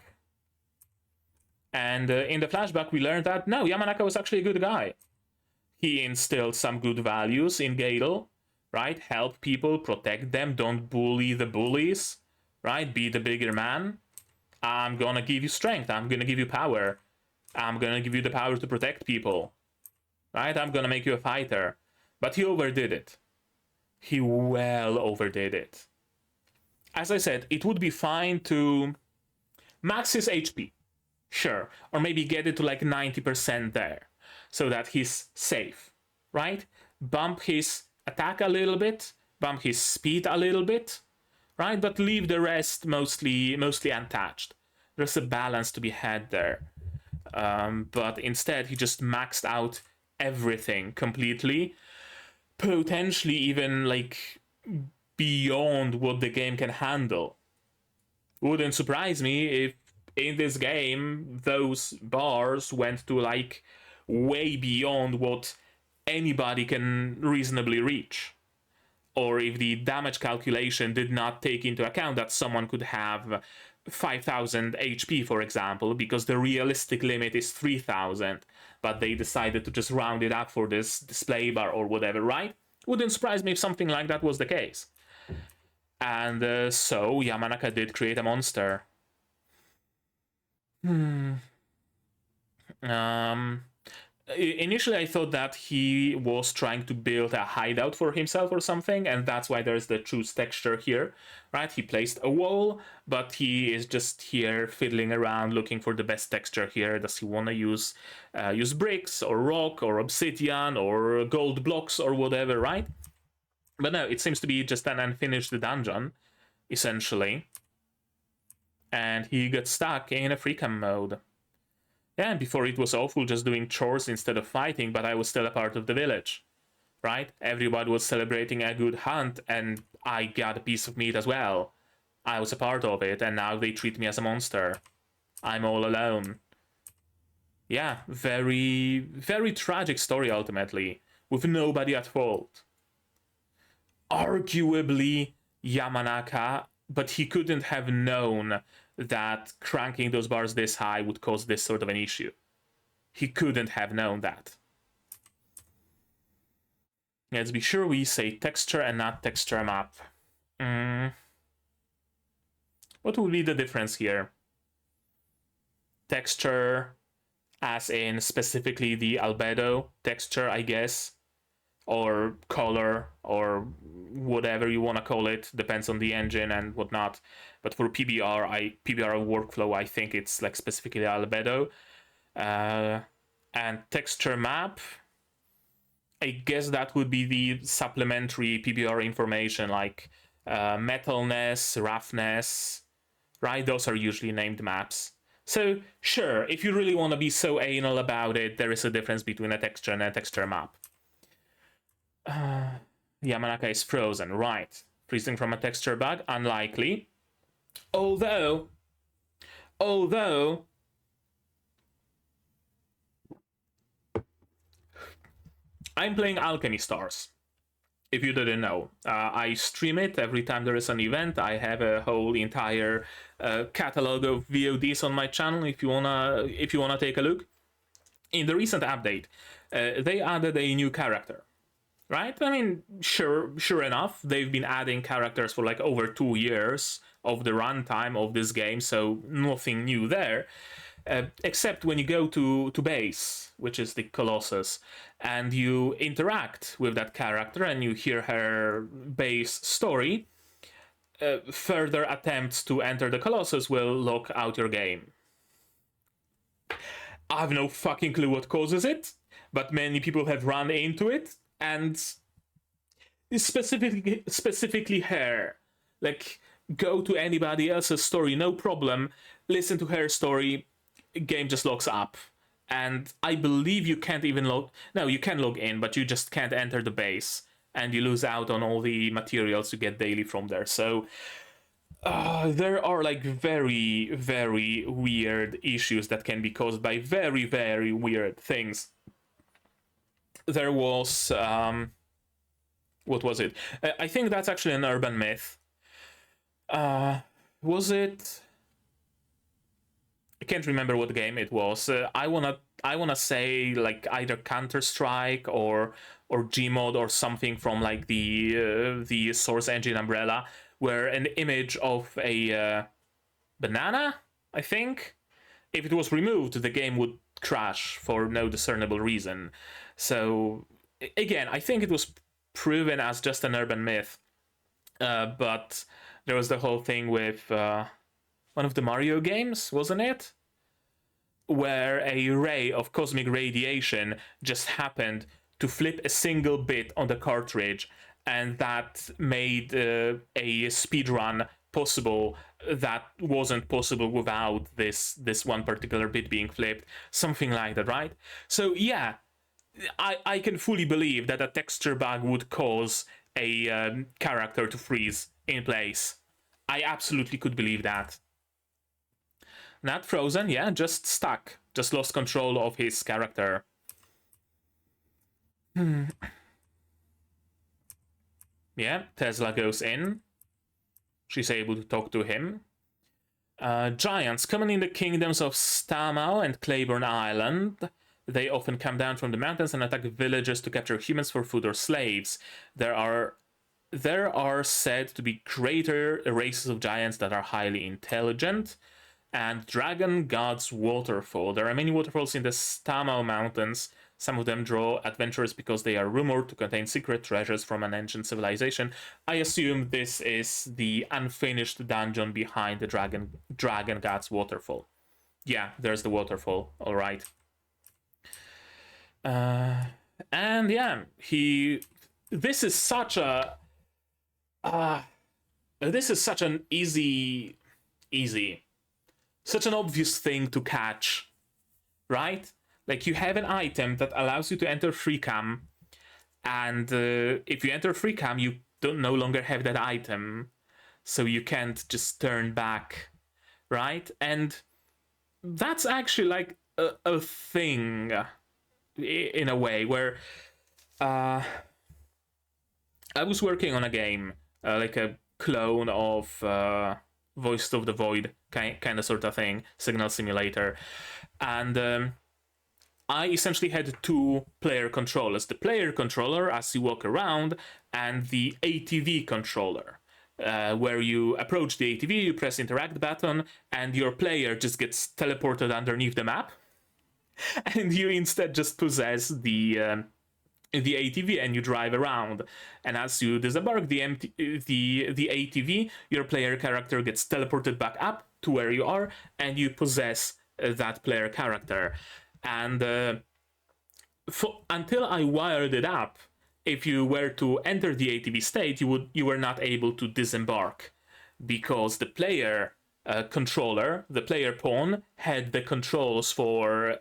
And in the flashback, we learned that, no, Yamanaka was actually a good guy. He instilled some good values in Gadel, right? Help people, protect them, don't bully the bullies, right? Be the bigger man. I'm gonna give you strength, I'm gonna give you power. I'm gonna give you the power to protect people, right? I'm gonna make you a fighter. But he overdid it. He well overdid it. As I said, it would be fine to max his HP, sure, or maybe get it to like 90% there, so that he's safe, right? Bump his attack a little bit, bump his speed a little bit, right? But leave the rest mostly untouched. There's a balance to be had there. But instead, he just maxed out everything completely, potentially even like beyond what the game can handle. Wouldn't surprise me if in this game those bars went to like way beyond what anybody can reasonably reach. Or if the damage calculation did not take into account that someone could have 5,000 HP, for example, because the realistic limit is 3,000, but they decided to just round it up for this display bar or whatever, right? Wouldn't surprise me if something like that was the case. And so Yamanaka did create a monster. Initially I thought that he was trying to build a hideout for himself or something, and that's why there's the choose texture here, right? He placed a wall, but he is just here fiddling around looking for the best texture here. Does he want to use bricks or rock or obsidian or gold blocks or whatever, right? But no, it seems to be just an unfinished dungeon, essentially. And he got stuck in a freecam mode. Yeah, and before it was awful just doing chores instead of fighting, but I was still a part of the village, right? Everybody was celebrating a good hunt, and I got a piece of meat as well. I was a part of it, and now they treat me as a monster. I'm all alone. Yeah, very, very tragic story ultimately, with nobody at fault. Arguably Yamanaka, but he couldn't have known that cranking those bars this high would cause this sort of an issue. He couldn't have known that. Let's be sure we say texture and not texture map. What would be the difference here? texture, as in specifically the albedo texture, I guess, or color, or whatever you want to call it, depends on the engine and whatnot. But for PBR workflow, I think it's like specifically albedo. And texture map, I guess that would be the supplementary PBR information, like metalness, roughness, right? Those are usually named maps. So sure, if you really want to be so anal about it, there is a difference between a texture and a texture map. Yamanaka is frozen, right? Freezing from a texture bug, unlikely. Although I'm playing Alchemy Stars. If you didn't know, I stream it every time there is an event. I have a whole entire catalog of VODs on my channel. If you wanna take a look. In the recent update, they added a new character, right? I mean, sure enough, they've been adding characters for like over 2 years of the runtime of this game, so nothing new there. Except when you go to base, which is the Colossus, and you interact with that character and you hear her base story, further attempts to enter the Colossus will lock out your game. I have no fucking clue what causes it, but many people have run into it, and specifically her. Like, go to anybody else's story, no problem, listen to her story, game just locks up. And I believe you can't even you can log in, but you just can't enter the base, and you lose out on all the materials you get daily from there. So there are like very, very weird issues that can be caused by very, very weird things. There was what was it? I think that's actually an urban myth. Was it? I can't remember what game it was. I wanna say like either Counter-Strike or Gmod or something from like the Source Engine umbrella, where an image of a banana, I think, if it was removed, the game would crash for no discernible reason. So again, I think it was proven as just an urban myth, but there was the whole thing with one of the Mario games, wasn't it? Where a ray of cosmic radiation just happened to flip a single bit on the cartridge, and that made a speedrun possible that wasn't possible without this one particular bit being flipped. Something like that, right? So yeah, I can fully believe that a texture bug would cause a character to freeze in place. I absolutely could believe that. Not frozen, yeah, just stuck. Just lost control of his character. Yeah, Tesla goes in. She's able to talk to him. Giants common in the kingdoms of Stamau and Clayborne Island. They often come down from the mountains and attack villages to capture humans for food or slaves. There are said to be greater races of giants that are highly intelligent. And Dragon God's Waterfall. There are many waterfalls in the Stamau Mountains. Some of them draw adventurers because they are rumored to contain secret treasures from an ancient civilization. I assume this is the unfinished dungeon behind the Dragon God's Waterfall. Yeah, there's the waterfall. All right. And yeah, this is such a such an obvious thing to catch, right? Like, you have an item that allows you to enter free cam, and if you enter free cam, you no longer have that item, so you can't just turn back, right? And that's actually like a thing in a way where I was working on a game, like a clone of Voice of the Void kind of sort of thing, Signal Simulator, and I essentially had 2 player controllers. The player controller as you walk around, and the ATV controller. where you approach the ATV, you press interact button, and your player just gets teleported underneath the map, and you instead just possess the ATV and you drive around. And as you disembark the ATV, your player character gets teleported back up to where you are, and you possess that player character. And until I wired it up, if you were to enter the ATV state, you were not able to disembark, because the player controller, the player pawn, had the controls for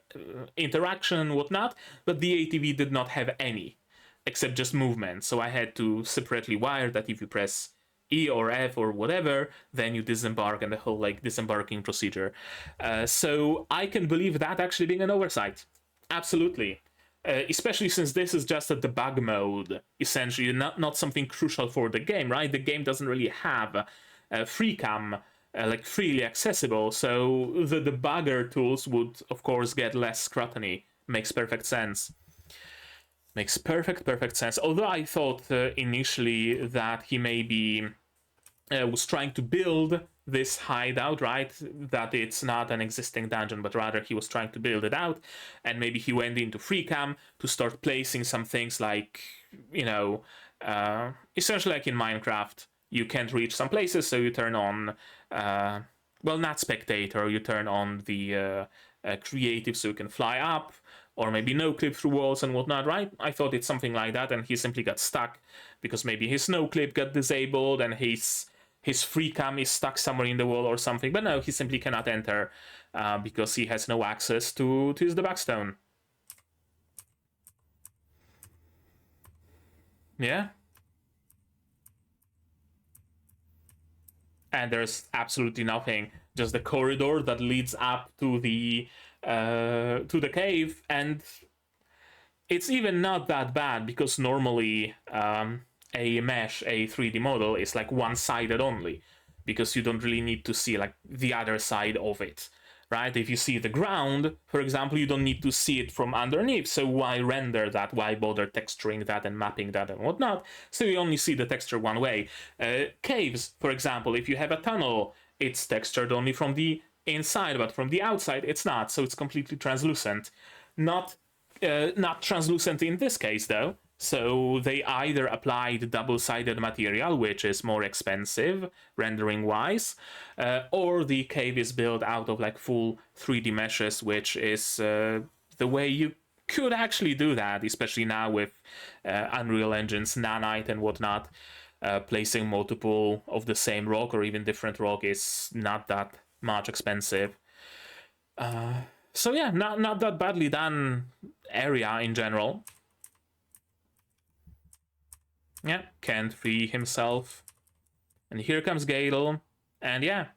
interaction and whatnot, but the ATV did not have any, except just movement. So I had to separately wire that if you press E or F or whatever, then you disembark, and the whole like disembarking procedure. So I can believe that actually being an oversight. Absolutely. Especially since this is just a debug mode, essentially, not something crucial for the game, right? The game doesn't really have free cam like freely accessible, so the debugger tools would, of course, get less scrutiny. Makes perfect sense. Makes perfect sense. Although I thought initially that he maybe was trying to build this hideout, right? That it's not an existing dungeon, but rather he was trying to build it out, and maybe he went into free cam to start placing some things like, you know, essentially like in Minecraft, you can't reach some places, so you turn on, well, not spectator, you turn on the creative so you can fly up, or maybe no clip through walls and whatnot, right? I thought it's something like that, and he simply got stuck because maybe his no clip got disabled and his free cam is stuck somewhere in the wall or something. But no, he simply cannot enter because he has no access to his debug stone. Yeah. And there's absolutely nothing, just the corridor that leads up to the cave, and it's even not that bad because normally a mesh, a 3D model, is like one-sided only, because you don't really need to see like the other side of it, right? If you see the ground, for example, you don't need to see it from underneath, so why render that? Why bother texturing that and mapping that and whatnot? So you only see the texture one way. Caves, for example, if you have a tunnel, it's textured only from the inside, but from the outside it's not, so it's completely translucent. Not translucent in this case though, so they either applied double-sided material, which is more expensive rendering wise, or the cave is built out of like full 3D meshes, which is the way you could actually do that, especially now with Unreal Engine's Nanite and whatnot. Placing multiple of the same rock or even different rock is not that much expensive. So yeah, not that badly done area in general. Yeah, can't free himself. And here comes Gale, and yeah.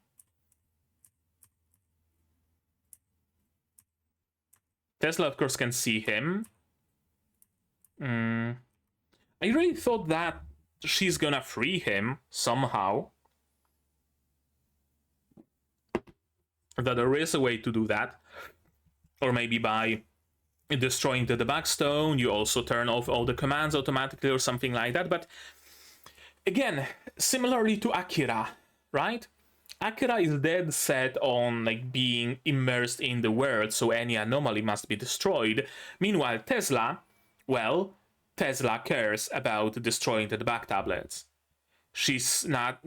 Tesla, of course, can see him. I really thought that she's gonna free him somehow. That there is a way to do that. Or maybe by destroying the debug stone, you also turn off all the commands automatically or something like that. But again, similarly to Akira, right? Akira is dead set on like being immersed in the world, so any anomaly must be destroyed. Meanwhile, Tesla, well, Tesla cares about destroying the debug tablets. She's not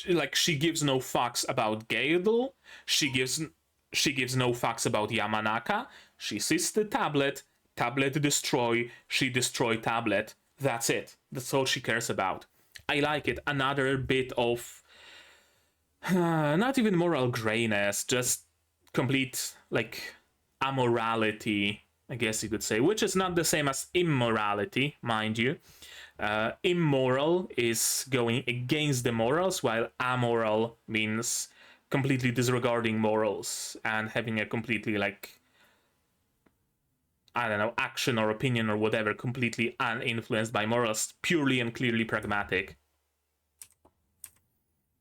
like, she gives no fucks about Gale. She gives no fucks about Yamanaka. She sees the tablet destroy, she destroy tablet. That's it. That's all she cares about. I like it. Another bit of not even moral grayness, just complete like amorality, I guess you could say, which is not the same as immorality, mind you. Immoral is going against the morals, while amoral means completely disregarding morals and having a completely like, I don't know, action or opinion or whatever completely uninfluenced by morals, purely and clearly pragmatic.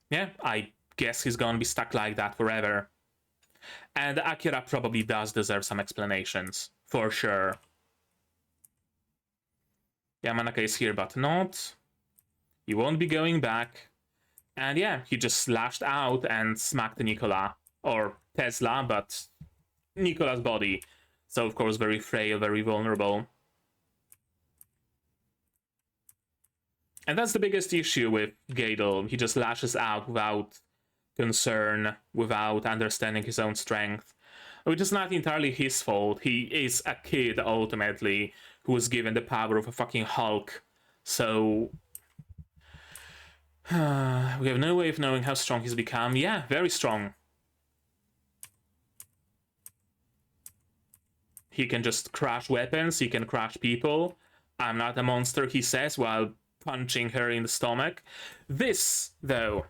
Yeah, I guess he's gonna be stuck like that forever. And Akira probably does deserve some explanations, for sure. Yamanaka is here, but not. He won't be going back. And yeah, he just slashed out and smacked Nikola, or Tesla, but Nikola's body. So, of course, very frail, very vulnerable. And that's the biggest issue with Gadel. He just lashes out without concern, without understanding his own strength, which is not entirely his fault. He is a kid, ultimately, who was given the power of a fucking Hulk. So we have no way of knowing how strong he's become. Yeah, very strong. He can just crash weapons, he can crash people. I'm not a monster, he says, while punching her in the stomach. This, though,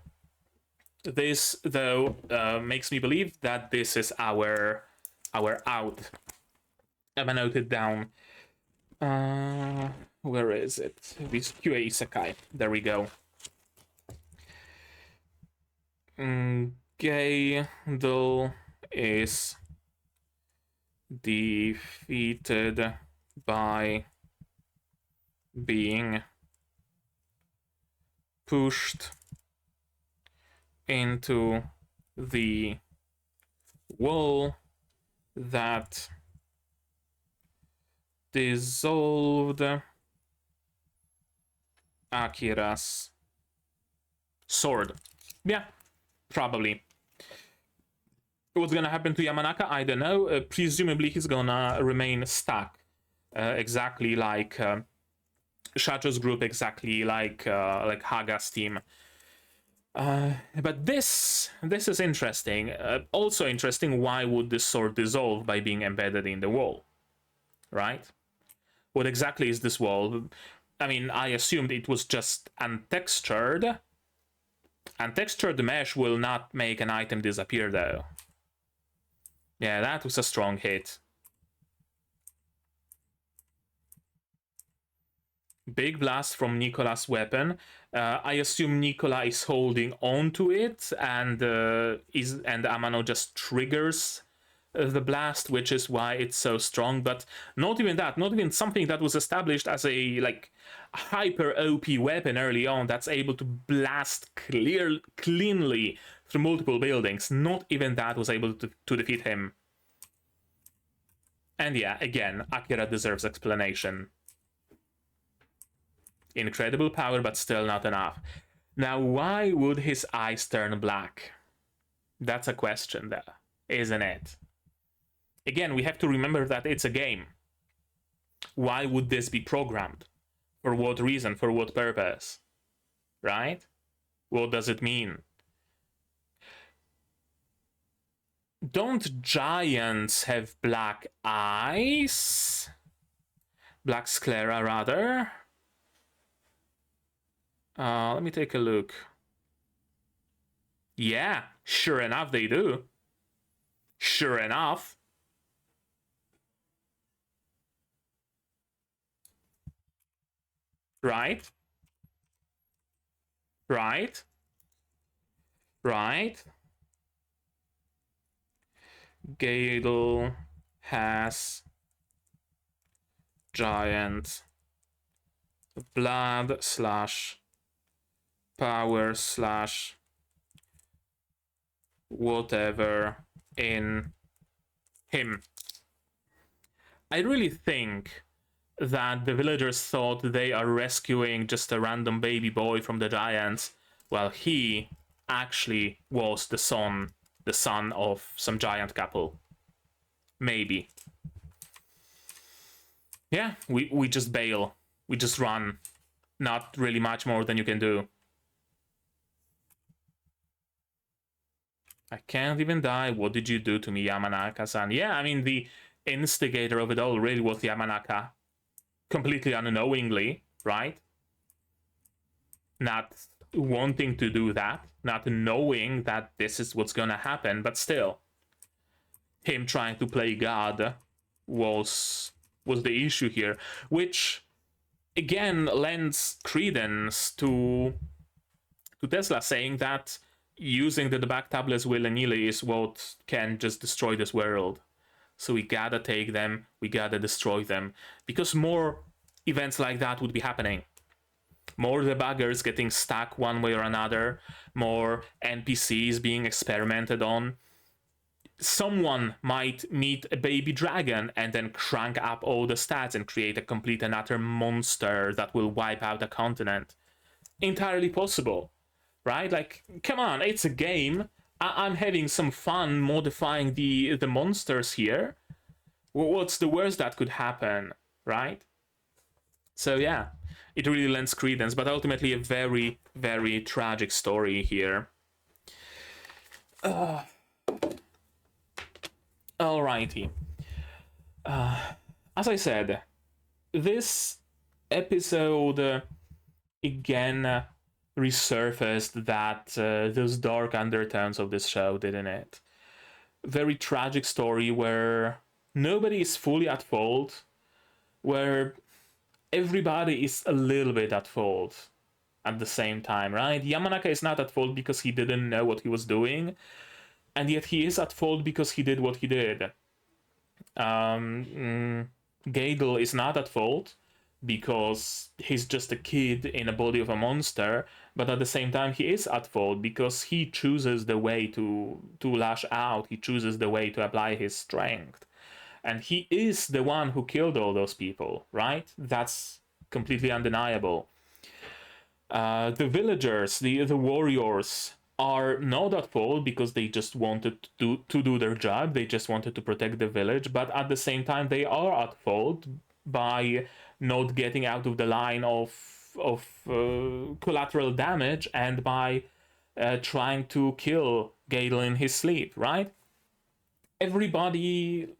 makes me believe that this is our out. I'm gonna note it down. Where is it? This QA Sekai. There we go. Gadel is defeated by being pushed into the wall that dissolved Akira's sword. Yeah, probably. What's gonna happen to Yamanaka? I don't know. Presumably he's gonna remain stuck, exactly like Shacho's group, exactly like Haga's team. But this is interesting. Also interesting. Why would this sword dissolve by being embedded in the wall? Right? What exactly is this wall? I mean, I assumed it was just untextured. Untextured mesh will not make an item disappear, though. Yeah, that was a strong hit. Big blast from Nikola's weapon. I assume Nikola is holding on to it, and Amano just triggers the blast, which is why it's so strong. But not even that, not even something that was established as a hyper OP weapon early on that's able to blast cleanly through multiple buildings. Not even that was able to defeat him. And yeah, again, Akira deserves explanation. Incredible power, but still not enough. Now, why would his eyes turn black? That's a question there, isn't it? Again, we have to remember that it's a game. Why would this be programmed? For what reason? For what purpose? Right? What does it mean? Don't giants have black eyes? Black sclera, rather. Let me take a look. Yeah, sure enough, they do. Sure enough. Right? Right? Right? Gadel has giant blood / power / whatever in him. I really think that the villagers thought they are rescuing just a random baby boy from the giants, while he actually was the son of some giant couple. Maybe. Yeah, we just bail. We just run. Not really much more than you can do. I can't even die. What did you do to me, Yamanaka-san? Yeah, I mean, the instigator of it all really was Yamanaka. Completely unknowingly, right? Not wanting to do that, not knowing that this is what's gonna happen, but still. Him trying to play God was the issue here, which again lends credence to Tesla saying that using the back tablets willy-nilly is what can just destroy this world. So we gotta take them, we gotta destroy them, because more events like that would be happening. more debuggers getting stuck one way or another, more NPCs being experimented on. Someone might meet a baby dragon and then crank up all the stats and create a complete and utter monster that will wipe out a continent. Entirely possible, right? Like, come on, it's a game. I'm having some fun modifying the monsters here. What's the worst that could happen, right? So yeah, it really lends credence, but ultimately a very, very tragic story here. Alrighty. As I said, this episode again resurfaced that those dark undertones of this show, didn't it? Very tragic story where nobody is fully at fault, where everybody is a little bit at fault at the same time, right? Yamanaka is not at fault because he didn't know what he was doing, and yet he is at fault because he did what he did. Gadel is not at fault because he's just a kid in a body of a monster, but at the same time he is at fault because he chooses the way to lash out, he chooses the way to apply his strength. And he is the one who killed all those people, right? That's completely undeniable. The villagers, the warriors, are not at fault because they just wanted to do their job. They just wanted to protect the village. But at the same time, they are at fault by not getting out of the line of collateral damage and by trying to kill Gale in his sleep, right? Everybody...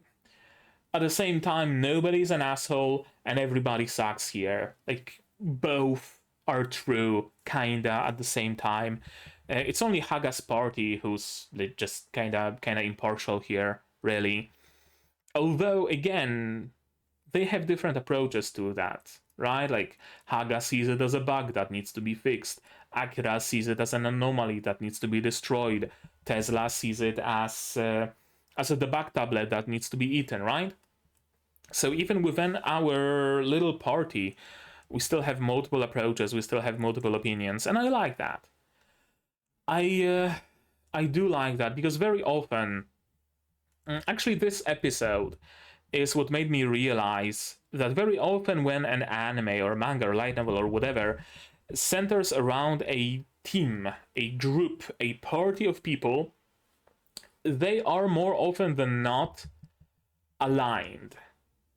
At the same time, nobody's an asshole and everybody sucks here. Like, both are true, kinda, at the same time. It's only Haga's party who's just kinda impartial here, really. Although, again, they have different approaches to that, right? Like, Haga sees it as a bug that needs to be fixed. Akira sees it as an anomaly that needs to be destroyed. Tesla sees it as a debug tablet that needs to be eaten, right? So even within our little party, we still have multiple approaches, we still have multiple opinions, and I like that. I do like that, because very often, actually this episode is what made me realize that very often when an anime or manga or light novel or whatever centers around a team, a group, a party of people, they are more often than not aligned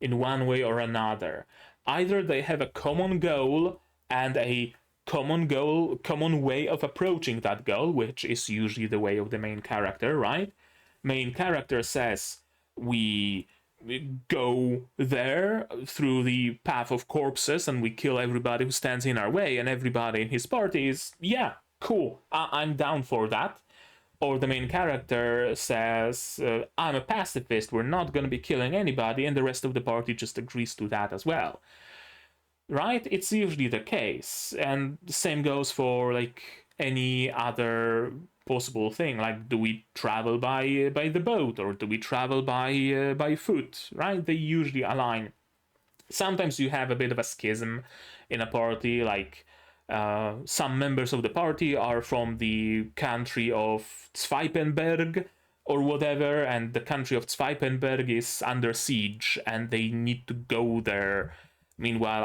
in one way or another. Either they have a common goal and a common way of approaching that goal, which is usually the way of the main character, right? Main character says, we go there through the path of corpses and we kill everybody who stands in our way, and everybody in his party is, yeah, cool, I'm down for that. Or the main character says, I'm a pacifist, we're not going to be killing anybody, and the rest of the party just agrees to that as well. Right? It's usually the case. And the same goes for, like, any other possible thing. Like, do we travel by the boat, or do we travel by foot? Right? They usually align. Sometimes you have a bit of a schism in a party, like... some members of the party are from the country of Zweipenberg or whatever, and the country of Zweipenberg is under siege and they need to go there. Meanwhile,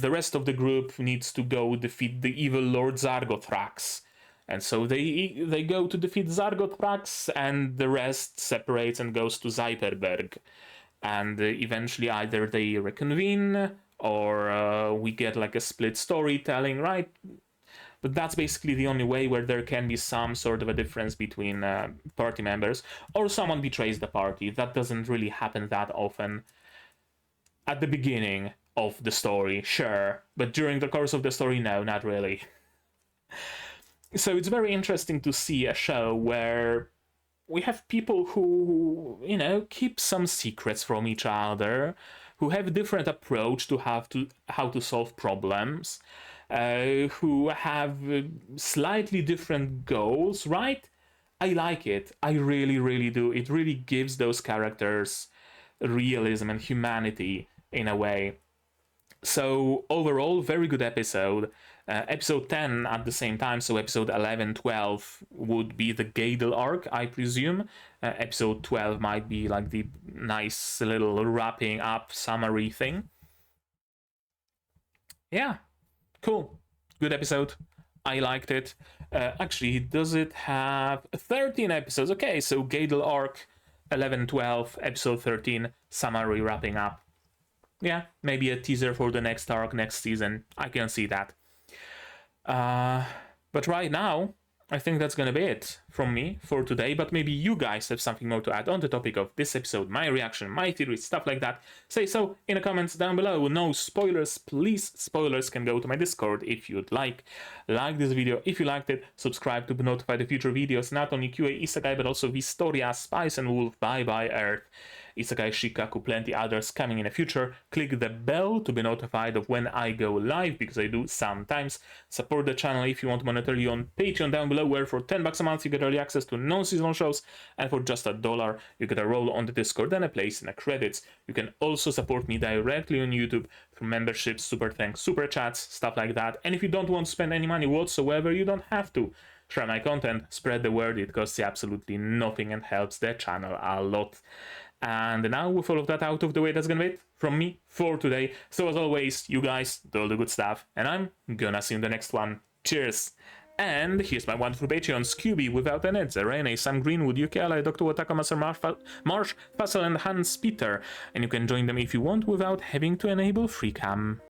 the rest of the group needs to go defeat the evil Lord Zargothrax. And so they go to defeat Zargothrax, and the rest separates and goes to Zyperberg. And eventually either they reconvene, or we get like a split storytelling, right? But that's basically the only way where there can be some sort of a difference between party members, or someone betrays the party. That doesn't really happen that often. At the beginning of the story, sure, but during the course of the story, no, not really. So it's very interesting to see a show where we have people who, you know, keep some secrets from each other, who have a different approach to how to solve problems, who have slightly different goals, right? I like it. I really, really do. It really gives those characters realism and humanity in a way. So overall, very good episode. Episode 10 at the same time, so episode 11, 12 would be the Gadel arc, I presume. Episode 12 might be like the nice little wrapping up summary thing. Yeah, cool. Good episode. I liked it. Actually, does it have 13 episodes? Okay, so Gadel arc, 11, 12, episode 13, summary wrapping up. Yeah, maybe a teaser for the next arc next season. I can see that. But right now, I think that's gonna be it from me for today, but maybe you guys have something more to add on the topic of this episode, my reaction, my theories, stuff like that. Say so in the comments down below. No spoilers, please. Spoilers can go to my Discord if you'd like. Like this video if you liked it, subscribe to be notified of future videos, not only QA Isekai, but also Historia, Spice and Wolf, Bye Bye Earth, Isekai Shikaku, plenty others coming in the future. Click the bell to be notified of when I go live, because I do sometimes. Support the channel if you want monetarily on Patreon down below, where for $10 a month you get early access to non-seasonal shows, and for just $1 you get a role on the Discord and a place in the credits. You can also support me directly on YouTube through memberships, super thanks, super chats, stuff like that. And if you don't want to spend any money whatsoever, you don't have to. Share my content, spread the word, it costs you absolutely nothing and helps the channel a lot. And now, with all of that out of the way, that's gonna be it from me for today. So as always, you guys do all the good stuff, and I'm gonna see you in the next one. Cheers! And here's my wonderful Patreons: QB, Without an Edge, Rene, Sam Greenwood, Yuki Ally, Dr. Wataka, Master Marsh, Fassel, and Hans Peter. And you can join them if you want without having to enable free cam.